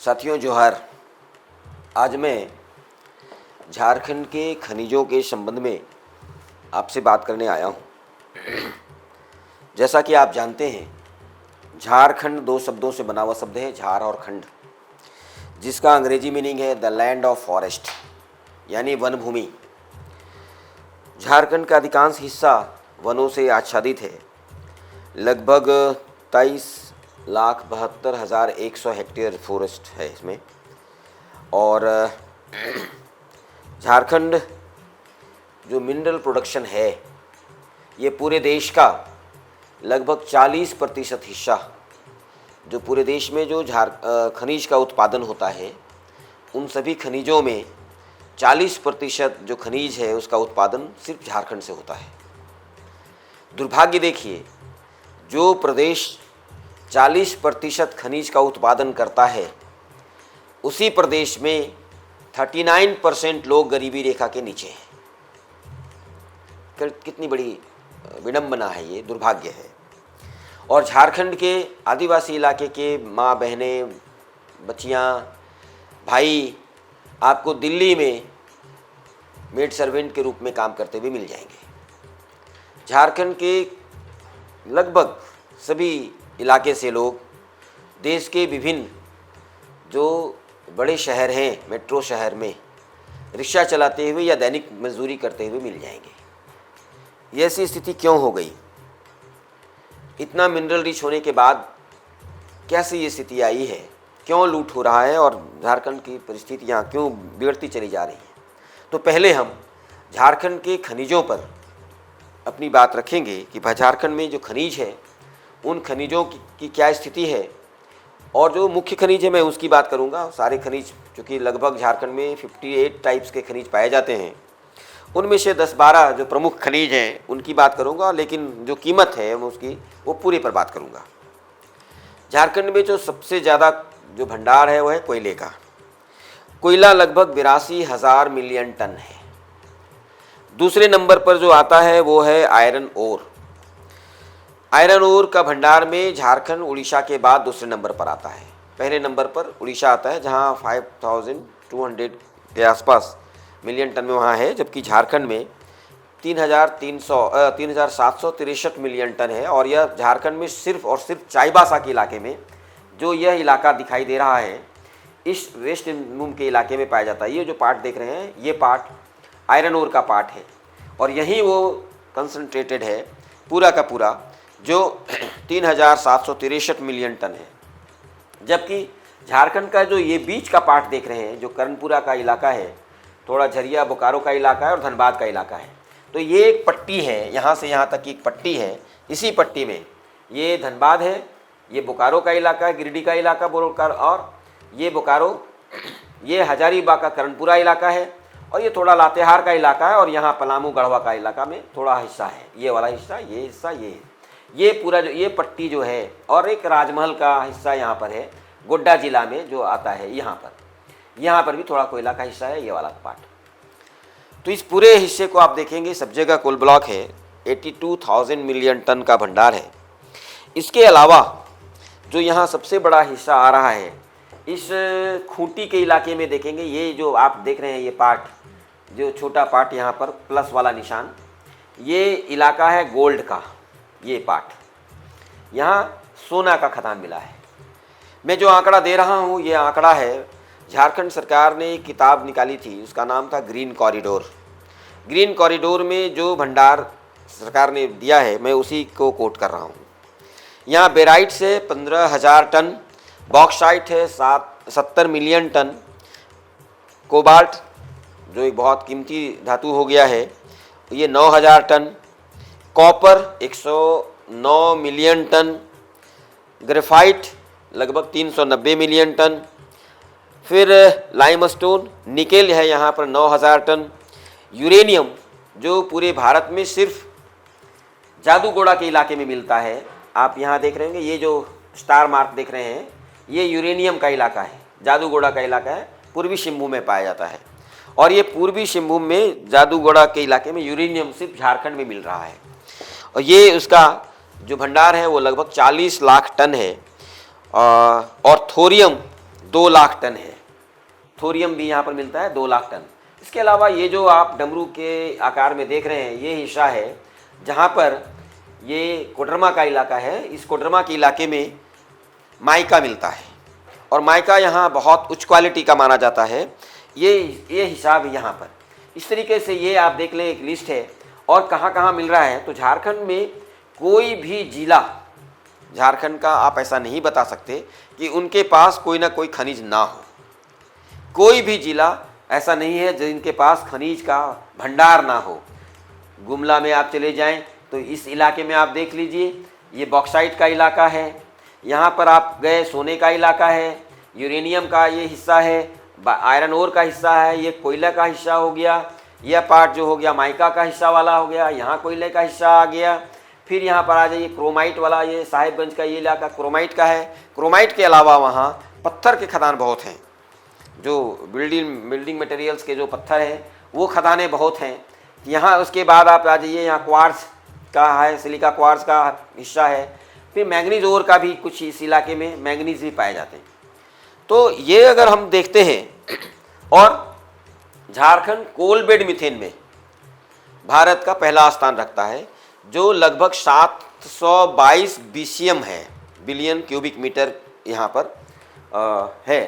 साथियों जोहार। आज मैं झारखंड के खनिजों के संबंध में आपसे बात करने आया हूँ। जैसा कि आप जानते हैं, झारखंड दो शब्दों से बना हुआ शब्द है, झार और खंड, जिसका अंग्रेजी मीनिंग है द लैंड ऑफ फॉरेस्ट, यानी वन भूमि। झारखंड का अधिकांश हिस्सा वनों से आच्छादित है। लगभग 23,72,100 हेक्टेयर फॉरेस्ट है इसमें। और झारखंड जो मिनरल प्रोडक्शन है, ये पूरे देश का लगभग 40% हिस्सा, जो पूरे देश में जो खनिज का उत्पादन होता है, उन सभी खनिजों में 40% जो खनिज है उसका उत्पादन सिर्फ झारखंड से होता है। दुर्भाग्य देखिए, जो प्रदेश 40% खनिज का उत्पादन करता है, उसी प्रदेश में 39% लोग गरीबी रेखा के नीचे हैं। कितनी बड़ी विडंबना है, ये दुर्भाग्य है। और झारखंड के आदिवासी इलाके के माँ बहनें, बच्चियाँ, भाई आपको दिल्ली में मेड सर्वेंट के रूप में काम करते हुए मिल जाएंगे। झारखंड के लगभग सभी इलाके से लोग देश के विभिन्न जो बड़े शहर हैं, मेट्रो शहर में रिक्शा चलाते हुए या दैनिक मजदूरी करते हुए मिल जाएंगे। ये ऐसी स्थिति क्यों हो गई? इतना मिनरल रिच होने के बाद कैसे ये स्थिति आई है? क्यों लूट हो रहा है और झारखंड की परिस्थितियाँ क्यों बिगड़ती चली जा रही हैं? तो पहले हम झारखंड के खनिजों पर अपनी बात रखेंगे कि झारखंड में जो खनिज है, उन खनिजों की क्या स्थिति है, और जो मुख्य खनिज है मैं उसकी बात करूंगा। सारे खनिज, चूँकि लगभग झारखंड में 58 टाइप्स के खनिज पाए जाते हैं, उनमें से 10-12 जो प्रमुख खनिज हैं उनकी बात करूंगा, लेकिन जो कीमत है मैं उसकी वो पूरे पर बात करूंगा। झारखंड में जो सबसे ज़्यादा जो भंडार है वो है कोयले का। कोयला लगभग 82,000 मिलियन टन है। दूसरे नंबर पर जो आता है वो है आयरन ओर। आयरन ओर का भंडार में झारखंड उड़ीसा के बाद दूसरे नंबर पर आता है। पहले नंबर पर उड़ीसा आता है, जहां 5,200 के आसपास मिलियन टन में वहाँ है, जबकि झारखंड में 3,763 मिलियन टन है। और यह झारखंड में सिर्फ और सिर्फ चाईबासा के इलाके में, जो यह इलाका दिखाई दे रहा है, इस वेस्ट सिंहभूम के इलाके में पाया जाता है। ये जो पार्ट देख रहे हैं, ये पार्ट आयरन ओर का पार्ट है, और यहीं वो कंसंट्रेटेड है पूरा का पूरा, जो 3,763 मिलियन टन है। जबकि झारखंड का जो ये बीच का पार्ट देख रहे हैं, जो कर्णपुरा का इलाका है, थोड़ा झरिया बोकारो का इलाका है और धनबाद का इलाका है, तो ये एक पट्टी है, यहाँ से यहाँ तक की एक पट्टी है। इसी पट्टी में ये धनबाद है, ये बोकारो का इलाका है, गिरिडीह का इलाका बोकारो, और ये बोकारो, ये हजारीबाग का कर्णपुरा इलाका है, और ये थोड़ा लातेहार का इलाका है, और यहाँ पलामू गढ़वा का इलाका में थोड़ा हिस्सा है। ये वाला हिस्सा, ये हिस्सा, ये पूरा जो ये पट्टी जो है, और एक राजमहल का हिस्सा यहाँ पर है, गोड्डा जिला में जो आता है। यहाँ पर भी थोड़ा कोयला का हिस्सा है, ये वाला पार्ट। तो इस पूरे हिस्से को आप देखेंगे, सब जगह कोल ब्लॉक है। 82,000 मिलियन टन का भंडार है। इसके अलावा जो यहाँ सबसे बड़ा हिस्सा आ रहा है, इस खूंटी के इलाके में देखेंगे, ये जो आप देख रहे हैं, ये पार्ट, जो छोटा पार्ट यहाँ पर प्लस वाला निशान, ये इलाका है गोल्ड का। ये पार्ट, यहाँ सोना का खदान मिला है। मैं जो आंकड़ा दे रहा हूँ, ये आंकड़ा है, झारखंड सरकार ने एक किताब निकाली थी, उसका नाम था ग्रीन कॉरिडोर। ग्रीन कॉरिडोर में जो भंडार सरकार ने दिया है, मैं उसी को कोट कर रहा हूँ। यहाँ बेराइट से 15,000 टन, बॉक्साइट है 70 मिलियन टन, कोबाल्ट जो एक बहुत कीमती धातु हो गया है, ये 9,000 ton, copper 109 million ton, graphite लगभग 390 मिलियन टन, फिर लाइमस्टोन, निकेल है यहाँ पर 9,000 टन, यूरेनियम जो पूरे भारत में सिर्फ जादूगोड़ा के इलाके में मिलता है। आप यहाँ देख रहे होंगे, ये जो स्टार मार्क देख रहे हैं, ये यूरेनियम का इलाका है, जादूगोड़ा का इलाका है, पूर्वी सिंहभूम में पाया जाता है। और ये पूर्वी सिंहभूम में जादूगोड़ा के इलाके में यूरेनियम सिर्फ झारखंड में मिल रहा है। और ये उसका जो भंडार है वो लगभग 40 लाख टन है। और थोरियम 2 लाख टन है। थोरियम भी यहाँ पर मिलता है 2 लाख टन। इसके अलावा ये जो आप डमरू के आकार में देख रहे हैं, ये हिस्सा है जहाँ पर ये कोडरमा का इलाका है। इस कोडरमा के इलाके में माइका मिलता है और माइका यहाँ बहुत उच्च क्वालिटी का माना जाता है। ये हिसाब यहाँ पर इस तरीके से ये आप देख लें, एक लिस्ट है और कहाँ कहाँ मिल रहा है। तो झारखंड में कोई भी जिला झारखंड का आप ऐसा नहीं बता सकते कि उनके पास कोई ना कोई खनिज ना हो। कोई भी जिला ऐसा नहीं है जिनके पास खनिज का भंडार ना हो। गुमला में आप चले जाएं तो इस इलाके में आप देख लीजिए, ये बॉक्साइट का इलाका है। यहाँ पर आप गए, सोने का इलाका है, यूरेनियम का ये हिस्सा है, आयरन ओर का हिस्सा है, ये कोयला का हिस्सा हो गया। यह पार्ट जो हो गया माइका का हिस्सा वाला हो गया, यहाँ कोयले का हिस्सा आ गया। फिर यहाँ पर आ जाइए क्रोमाइट वाला, ये साहिबगंज का ये इलाका क्रोमाइट का है। क्रोमाइट के अलावा वहाँ पत्थर के खदान बहुत हैं, जो बिल्डिंग मटेरियल्स के जो पत्थर हैं वो खदानें बहुत हैं यहाँ। उसके बाद आप आ जाइए, यहाँ क्वार्ट्ज का है, सिलिका क्वार्ट्ज का हिस्सा है। फिर मैंगनीज ओर का भी कुछ इस इलाके में मैंगनीज भी पाए जाते हैं। तो ये अगर हम देखते हैं, और झारखंड कोल बेड मीथेन में भारत का पहला स्थान रखता है, जो लगभग 722 BCM है, बिलियन क्यूबिक मीटर यहाँ पर है।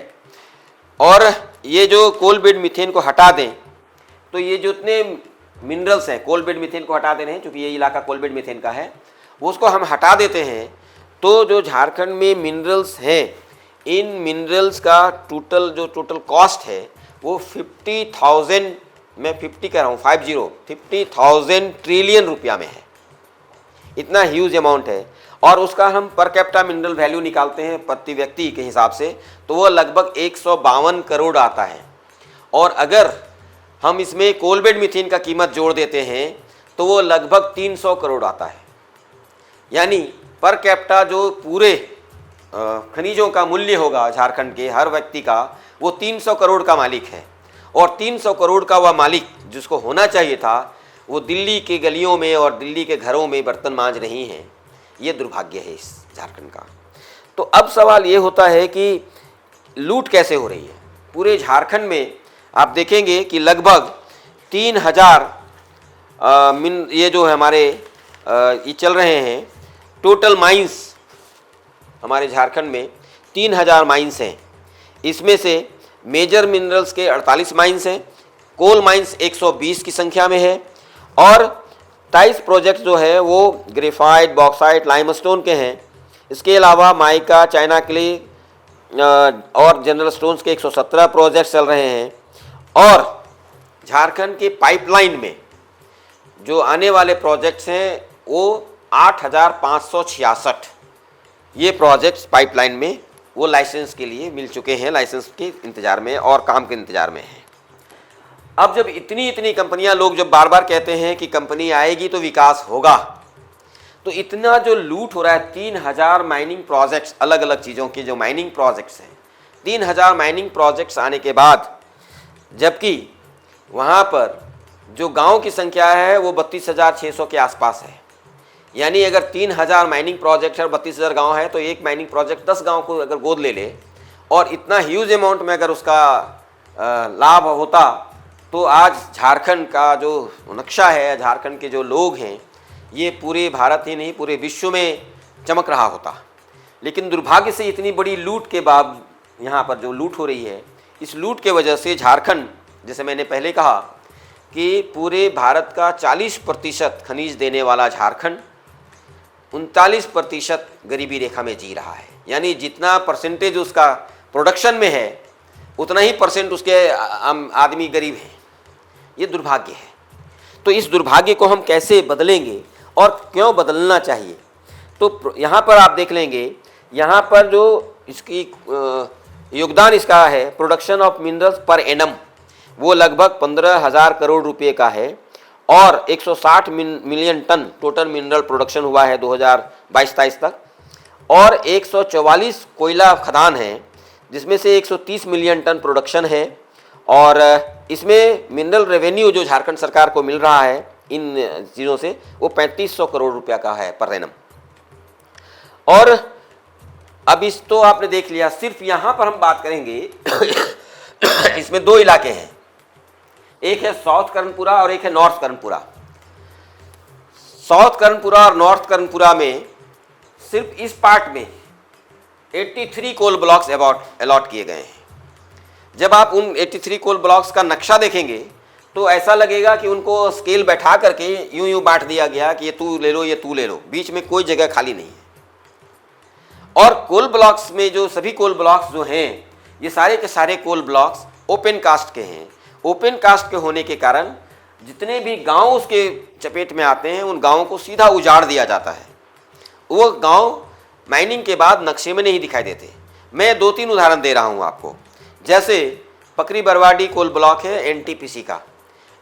और ये जो कोल बेड मीथेन को हटा दें तो ये जो इतने मिनरल्स हैं, कोल बेड मीथेन को हटा देने हैं, क्योंकि ये इलाका कोल बेड मीथेन का है, वो उसको हम हटा देते हैं तो जो झारखंड में मिनरल्स हैं, इन मिनरल्स का टोटल कॉस्ट है वो 50,000, मैं 50 कह रहा हूँ, 50,000 ट्रिलियन रुपया में है। इतना ह्यूज अमाउंट है। और उसका हम पर कैपिटा मिनरल वैल्यू निकालते हैं प्रति व्यक्ति के हिसाब से, तो वो लगभग 152 करोड़ आता है। और अगर हम इसमें कोल बेड मीथेन का कीमत जोड़ देते हैं तो वो लगभग 300 करोड़ आता है। यानी पर कैपिटा जो पूरे खनिजों का मूल्य होगा झारखंड के हर व्यक्ति का, वो 300 करोड़ का मालिक है। और 300 करोड़ का वह मालिक जिसको होना चाहिए था, वो दिल्ली के गलियों में और दिल्ली के घरों में बर्तन मांज रही हैं। ये दुर्भाग्य है इस झारखंड का। तो अब सवाल ये होता है कि लूट कैसे हो रही है पूरे झारखंड में। आप देखेंगे कि लगभग 3000 ये जो है हमारे ये चल रहे हैं टोटल माइंस, हमारे झारखंड में 3000 माइंस हैं। इसमें से मेजर मिनरल्स के 48 माइंस हैं, कोल माइंस 120 की संख्या में है, और 23 प्रोजेक्ट जो है वो ग्रेफाइट, बॉक्साइट, लाइमस्टोन के हैं। इसके अलावा माइका, चाइना क्ले और जनरल स्टोन्स के 117 प्रोजेक्ट चल रहे हैं। और झारखंड के पाइपलाइन में जो आने वाले प्रोजेक्ट्स हैं वो 8566 ये प्रोजेक्ट्स पाइपलाइन में वो लाइसेंस के लिए मिल चुके हैं, लाइसेंस के इंतज़ार में और काम के इंतज़ार में हैं। अब जब इतनी कंपनियां, लोग जब बार बार कहते हैं कि कंपनी आएगी तो विकास होगा, तो इतना जो लूट हो रहा है, 3000 माइनिंग प्रोजेक्ट्स, अलग अलग चीज़ों के जो माइनिंग प्रोजेक्ट्स हैं, 3000 माइनिंग प्रोजेक्ट्स आने के बाद, जबकि वहाँ पर जो गांव की संख्या है वो 32,600 के आसपास है। यानी अगर 3000 माइनिंग प्रोजेक्ट है और 32,000 गाँव है, तो एक माइनिंग प्रोजेक्ट 10 गाँव को अगर गोद ले ले और इतना ह्यूज अमाउंट में अगर उसका लाभ होता, तो आज झारखंड का जो नक्शा है, झारखंड के जो लोग हैं, ये पूरे भारत ही नहीं पूरे विश्व में चमक रहा होता। लेकिन दुर्भाग्य से इतनी बड़ी लूट के बाद यहाँ पर जो लूट हो रही है, इस लूट के वजह से झारखंड, जैसे मैंने पहले कहा कि पूरे भारत का 40% खनिज देने वाला झारखंड 39% गरीबी रेखा में जी रहा है। यानी जितना परसेंटेज उसका प्रोडक्शन में है, उतना ही परसेंट उसके आदमी गरीब हैं। ये दुर्भाग्य है। तो इस दुर्भाग्य को हम कैसे बदलेंगे और क्यों बदलना चाहिए? तो यहाँ पर आप देख लेंगे, यहाँ पर जो इसकी योगदान इसका है production of minerals per annum, वो लगभग 15,000 करोड़ रुपए का है। और 160 million ton total mineral production हुआ है 2022-23 तक। और 144 कोयला खदान हैं, जिसमें से 130 मिलियन टन प्रोडक्शन है। और इसमें मिनरल रेवेन्यू जो झारखंड सरकार को मिल रहा है इन चीज़ों से, वो 3500 करोड़ रुपया का है पर एनम। और अब इस तो आपने देख लिया, सिर्फ यहां पर हम बात करेंगे इसमें दो इलाके हैं, एक है साउथ कर्णपुरा और एक है नॉर्थ कर्णपुरा। साउथ कर्णपुरा और नॉर्थ कर्णपुरा में सिर्फ इस पार्ट में 83 कोल ब्लॉक्स अलॉट किए गए हैं। जब आप उन 83 कोल ब्लॉक्स का नक्शा देखेंगे तो ऐसा लगेगा कि उनको स्केल बैठा करके यूं यूं बांट दिया गया कि ये तू ले लो, ये तू ले लो, बीच में कोई जगह खाली नहीं है। और कोल ब्लॉक्स में जो सभी कोल ब्लॉक्स जो हैं, ये सारे के सारे कोल ब्लॉक्स ओपन कास्ट के हैं। ओपन कास्ट के होने के कारण जितने भी गांव उसके चपेट में आते हैं, उन गांवों को सीधा उजाड़ दिया जाता है। वो गांव माइनिंग के बाद नक्शे में नहीं दिखाई देते। मैं 2-3 उदाहरण दे रहा हूं आपको। जैसे पकरी बरवाडी कोल ब्लॉक है एनटीपीसी का।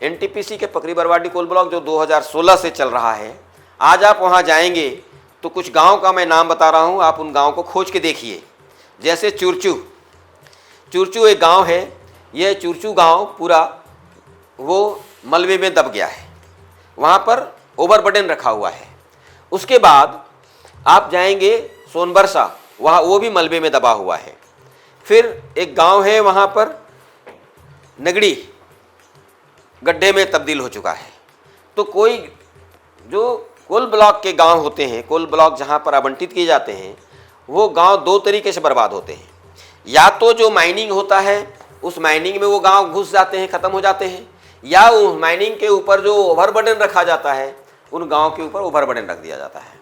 एनटीपीसी के पकरी बरवाडी कोल ब्लॉक जो 2016 से चल रहा है, आज आप वहां जाएंगे तो कुछ गांव का मैं नाम बता रहा हूं, आप उन गांव को खोज के देखिए। जैसे चुरचू एक गांव है। यह चुरचू गांव पूरा वो मलबे में दब गया है, वहां पर ओवरबर्डन रखा हुआ है। उसके बाद आप जाएंगे सोनबरसा, वहाँ वो भी मलबे में दबा हुआ है। फिर एक गांव है वहाँ पर नगड़ी, गड्ढे में तब्दील हो चुका है। तो कोई जो कोल ब्लॉक के गांव होते हैं, कोल ब्लॉक जहाँ पर आवंटित किए जाते हैं, वो गांव दो तरीके से बर्बाद होते हैं। या तो जो माइनिंग होता है उस माइनिंग में वो गांव घुस जाते हैं, ख़त्म हो जाते हैं, या उस माइनिंग के ऊपर जो ओवरबर्डन रखा जाता है उन गाँव के ऊपर ओवरबर्डन रख दिया जाता है।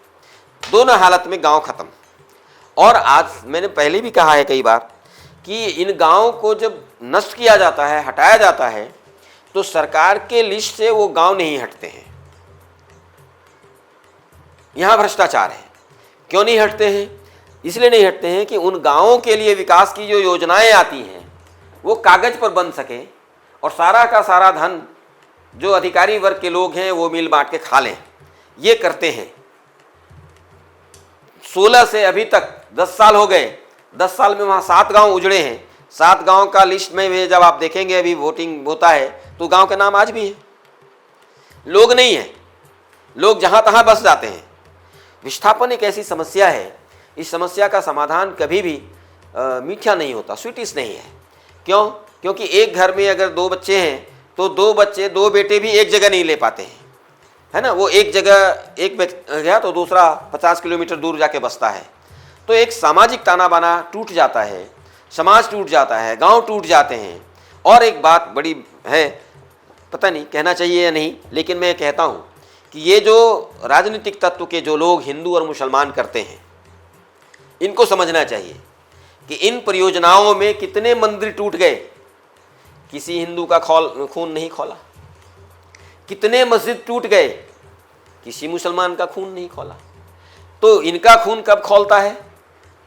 दोनों हालत में गांव खत्म। और आज मैंने पहले भी कहा है कई बार कि इन गांवों को जब नष्ट किया जाता है, हटाया जाता है, तो सरकार के लिस्ट से वो गांव नहीं हटते हैं। यहां भ्रष्टाचार है। क्यों नहीं हटते हैं? इसलिए नहीं हटते हैं कि उन गांवों के लिए विकास की जो योजनाएं आती हैं वो कागज पर बन सके और सारा का सारा धन जो अधिकारी वर्ग के लोग हैं वो मिल बांट के खा लें। ये करते हैं। 16 से अभी तक 10 साल हो गए। 10 साल में वहाँ 7 गांव उजड़े हैं। 7 गांव का लिस्ट में भी जब आप देखेंगे, अभी वोटिंग होता है तो गांव के नाम आज भी हैं, लोग नहीं हैं, लोग जहाँ तहाँ बस जाते हैं। विस्थापन एक ऐसी समस्या है, इस समस्या का समाधान कभी भी मीठा नहीं होता, स्वीटिश नहीं है। क्यों? क्योंकि एक घर में अगर 2 बच्चे हैं तो 2 बेटे भी एक जगह नहीं ले पाते हैं, है ना। वो एक जगह एक गया तो दूसरा 50 किलोमीटर दूर जाके बसता है। तो एक सामाजिक ताना बाना टूट जाता है, समाज टूट जाता है, गांव टूट जाते हैं। और एक बात बड़ी है, पता नहीं कहना चाहिए या नहीं, लेकिन मैं कहता हूँ कि ये जो राजनीतिक तत्व के जो लोग हिंदू और मुसलमान करते हैं, इनको समझना चाहिए कि इन परियोजनाओं में कितने मंदिर टूट गए, किसी हिंदू का खून नहीं खौला। कितने मस्जिद टूट गए, किसी मुसलमान का खून नहीं खौला। तो इनका खून कब खौलता है?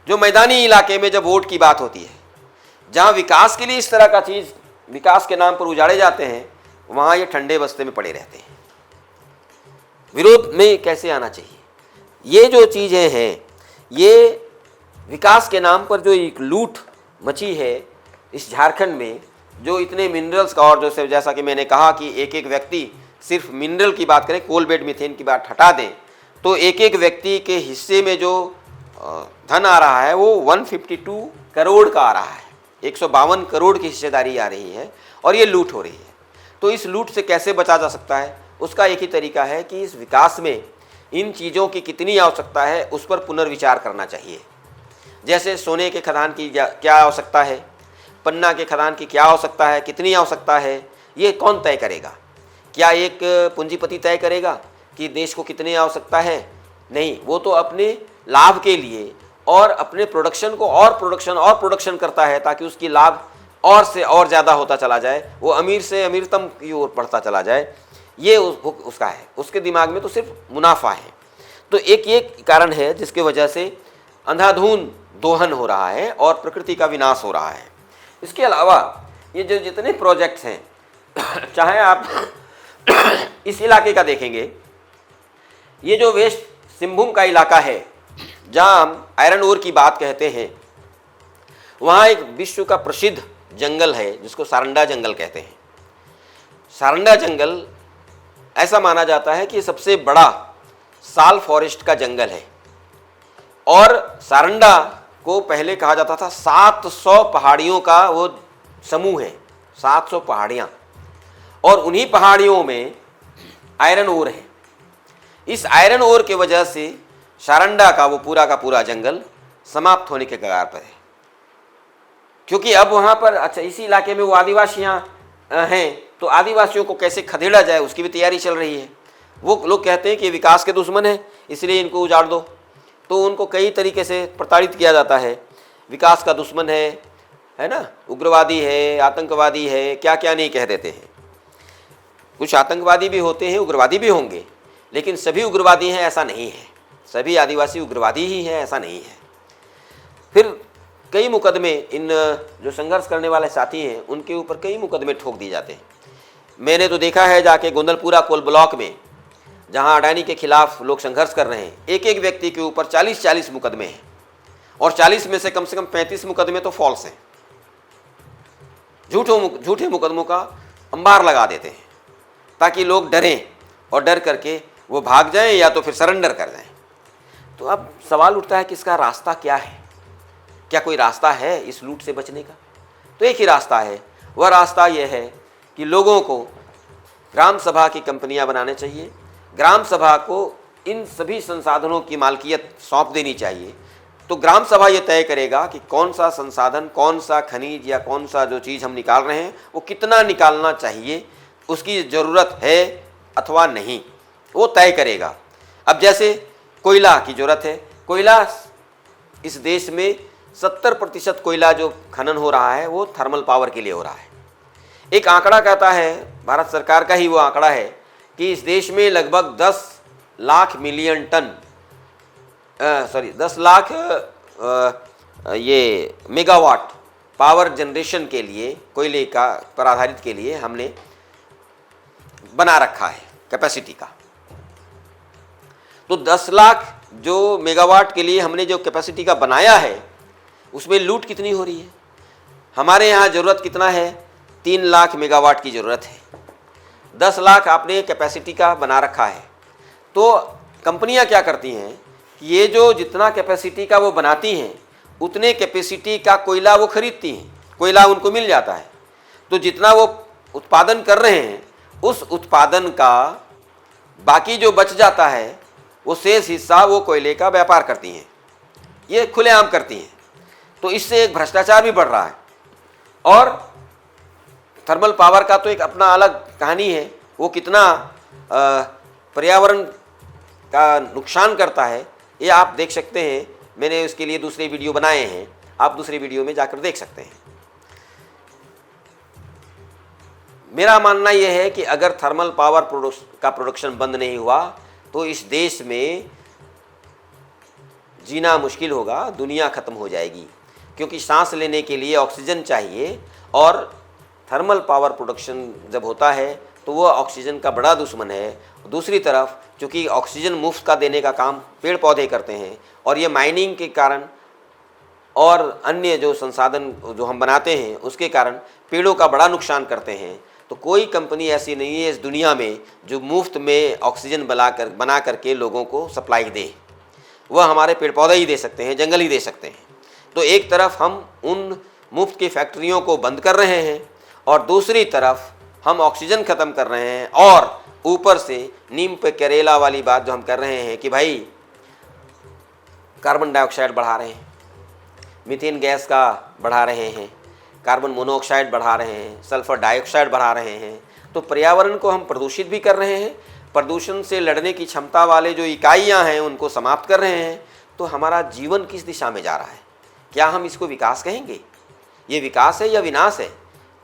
जो मैदानी इलाके में जब वोट की बात होती है, जहां विकास के लिए इस तरह का चीज़ विकास के नाम पर उजाड़े जाते हैं, वहां ये ठंडे बस्ते में पड़े रहते हैं। विरोध में कैसे आना चाहिए? ये जो चीज़ें हैं, ये विकास के नाम पर जो एक लूट मची है इस झारखंड में, जो इतने मिनरल्स का, और जैसा कि मैंने कहा कि एक एक व्यक्ति सिर्फ मिनरल की बात करें, कोल बेड मीथेन की बात हटा दें, तो एक एक व्यक्ति के हिस्से में जो धन आ रहा है वो 152 करोड़ का आ रहा है। 152 करोड़ की हिस्सेदारी आ रही है और ये लूट हो रही है। तो इस लूट से कैसे बचा जा सकता है? उसका एक ही तरीका है कि इस विकास में इन चीज़ों की कितनी आवश्यकता है उस पर पुनर्विचार करना चाहिए। जैसे सोने के खदान की क्या आवश्यकता है, पन्ना के खदान की क्या आवश्यकता है, कितनी आवश्यकता है, ये कौन तय करेगा? क्या एक पूंजीपति तय करेगा कि देश को कितनी आवश्यकता है? नहीं, वो तो अपने लाभ के लिए और अपने प्रोडक्शन को और प्रोडक्शन करता है ताकि उसकी लाभ और से और ज़्यादा होता चला जाए, वो अमीर से अमीरतम की ओर बढ़ता चला जाए। ये उसका है, उसके दिमाग में तो सिर्फ मुनाफा है। तो एक ये कारण है जिसकी वजह से अंधाधुंध दोहन हो रहा है और प्रकृति का विनाश हो रहा है। इसके अलावा ये जो जितने प्रोजेक्ट्स हैं, चाहे आप इस इलाके का देखेंगे, ये जो वेस्ट सिंहभूम का इलाका है जहाँ हम आयरन ओर की बात कहते हैं, वहाँ एक विश्व का प्रसिद्ध जंगल है जिसको सारंडा जंगल कहते हैं। सारंडा जंगल ऐसा माना जाता है कि ये सबसे बड़ा साल फॉरेस्ट का जंगल है और सारंडा को पहले कहा जाता था 700 पहाड़ियों का वो समूह है, 700 पहाड़ियाँ, और उन्हीं पहाड़ियों में आयरन ओर है। इस आयरन ओर के वजह से सारंडा का वो पूरा का पूरा जंगल समाप्त होने के कगार पर है, क्योंकि अब वहाँ पर अच्छा इसी इलाके में वो आदिवासियाँ हैं, तो आदिवासियों को कैसे खदेड़ा जाए उसकी भी तैयारी चल रही है। वो लोग कहते हैं कि विकास के दुश्मन है इसलिए इनको उजाड़ दो, तो उनको कई तरीके से प्रताड़ित किया जाता है। विकास का दुश्मन है ना, उग्रवादी है, आतंकवादी है, क्या क्या नहीं कह देते हैं। कुछ आतंकवादी भी होते हैं, उग्रवादी भी होंगे, लेकिन सभी उग्रवादी हैं ऐसा नहीं है, सभी आदिवासी उग्रवादी ही हैं ऐसा नहीं है। फिर कई मुकदमे इन जो संघर्ष करने वाले साथी हैं उनके ऊपर कई मुकदमे ठोक दिए जाते हैं। मैंने तो देखा है जाके गोंदलपुरा कोल ब्लॉक में, जहां अडानी के खिलाफ लोग संघर्ष कर रहे हैं, एक एक व्यक्ति के ऊपर 40-40 मुकदमे हैं, और 40 में से कम 35 मुकदमे तो फॉल्स हैं। झूठे मुकदमों का अंबार लगा देते हैं ताकि लोग डरें और डर करके वो भाग जाएं या तो फिर सरेंडर कर जाएं। तो अब सवाल उठता है कि इसका रास्ता क्या है? क्या कोई रास्ता है इस लूट से बचने का? तो एक ही रास्ता है, वह रास्ता यह है कि लोगों को ग्राम सभा की कंपनियां बनाने चाहिए, ग्राम सभा को इन सभी संसाधनों की मालकियत सौंप देनी चाहिए। तो ग्राम सभा ये तय करेगा कि कौन सा संसाधन, कौन सा खनिज या कौन सा जो चीज़ हम निकाल रहे हैं वो कितना निकालना चाहिए, उसकी ज़रूरत है अथवा नहीं, वो तय करेगा। अब जैसे कोयला की ज़रूरत है, कोयला इस देश में 70% कोयला जो खनन हो रहा है वो थर्मल पावर के लिए हो रहा है। एक आंकड़ा कहता है, भारत सरकार का ही वो आंकड़ा है, कि इस देश में लगभग 10 लाख मिलियन टन 10 लाख ये मेगावाट पावर जनरेशन के लिए, कोयले का पर आधारित के लिए हमने बना रखा है कैपेसिटी का। तो 10 लाख जो मेगावाट के लिए हमने जो कैपेसिटी का बनाया है उसमें लूट कितनी हो रही है? हमारे यहाँ ज़रूरत कितना है? 3 लाख मेगावाट की ज़रूरत है। 10 लाख आपने कैपेसिटी का बना रखा है। तो कंपनियां क्या करती हैं, ये जो जितना कैपेसिटी का वो बनाती हैं उतने कैपेसिटी का कोयला वो खरीदती हैं, कोयला उनको मिल जाता है। तो जितना वो उत्पादन कर रहे हैं उस उत्पादन का बाकी जो बच जाता है वो शेष हिस्सा वो कोयले का व्यापार करती हैं, ये खुलेआम करती हैं। तो इससे एक भ्रष्टाचार भी बढ़ रहा है। और थर्मल पावर का तो एक अपना अलग कहानी है, वो कितना पर्यावरण का नुकसान करता है ये आप देख सकते हैं। मैंने उसके लिए दूसरे वीडियो बनाए हैं, आप दूसरे वीडियो में जाकर देख सकते हैं। मेरा मानना यह है कि अगर थर्मल पावर का प्रोडक्शन बंद नहीं हुआ तो इस देश में जीना मुश्किल होगा, दुनिया ख़त्म हो जाएगी, क्योंकि सांस लेने के लिए ऑक्सीजन चाहिए, और थर्मल पावर प्रोडक्शन जब होता है तो वो ऑक्सीजन का बड़ा दुश्मन है। दूसरी तरफ चूँकि ऑक्सीजन मुफ्त का देने का काम पेड़ पौधे करते हैं, और ये माइनिंग के कारण और अन्य जो संसाधन जो हम बनाते हैं उसके कारण पेड़ों का बड़ा नुकसान करते हैं। तो कोई कंपनी ऐसी नहीं है इस दुनिया में जो मुफ्त में ऑक्सीजन बना करके लोगों को सप्लाई दे। वह हमारे पेड़ पौधे ही दे सकते हैं, जंगल ही दे सकते हैं। तो एक तरफ हम उन मुफ्त की फैक्ट्रियों को बंद कर रहे हैं और दूसरी तरफ हम ऑक्सीजन ख़त्म कर रहे हैं, और ऊपर से नीम पे करेला वाली बात जो हम कर रहे हैं कि भाई कार्बन डाइऑक्साइड बढ़ा रहे हैं, मीथेन गैस का बढ़ा रहे हैं, कार्बन मोनोऑक्साइड बढ़ा रहे हैं, सल्फर डाइऑक्साइड बढ़ा रहे हैं। तो पर्यावरण को हम प्रदूषित भी कर रहे हैं, प्रदूषण से लड़ने की क्षमता वाले जो इकाइयां हैं उनको समाप्त कर रहे हैं। तो हमारा जीवन किस दिशा में जा रहा है? क्या हम इसको विकास कहेंगे? ये विकास है या विनाश है?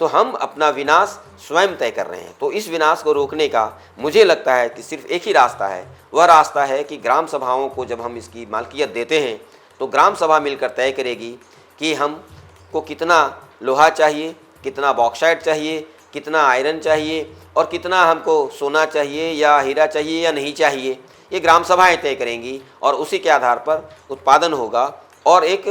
तो हम अपना विनाश स्वयं तय कर रहे हैं। तो इस विनाश को रोकने का मुझे लगता है कि सिर्फ एक ही रास्ता है, वह रास्ता है कि ग्राम सभाओं को जब हम इसकी मालकियत देते हैं तो ग्राम सभा मिलकर तय करेगी कि हमको कितना लोहा चाहिए, कितना बॉक्साइट चाहिए, कितना आयरन चाहिए, और कितना हमको सोना चाहिए या हीरा चाहिए या नहीं चाहिए। ये ग्राम सभाएं तय करेंगी और उसी के आधार पर उत्पादन होगा, और एक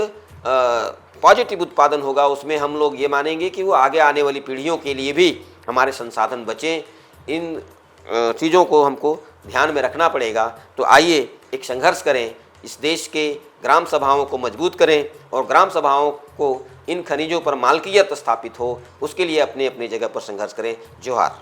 पॉजिटिव उत्पादन होगा। उसमें हम लोग ये मानेंगे कि वो आगे आने वाली पीढ़ियों के लिए भी हमारे संसाधन बचें। इन चीज़ों को हमको ध्यान में रखना पड़ेगा। तो आइए एक संघर्ष करें, इस देश के ग्राम सभाओं को मजबूत करें और ग्राम सभाओं को इन खनिजों पर मालकियत स्थापित हो, उसके लिए अपनी अपनी जगह पर संघर्ष करें। जोहार।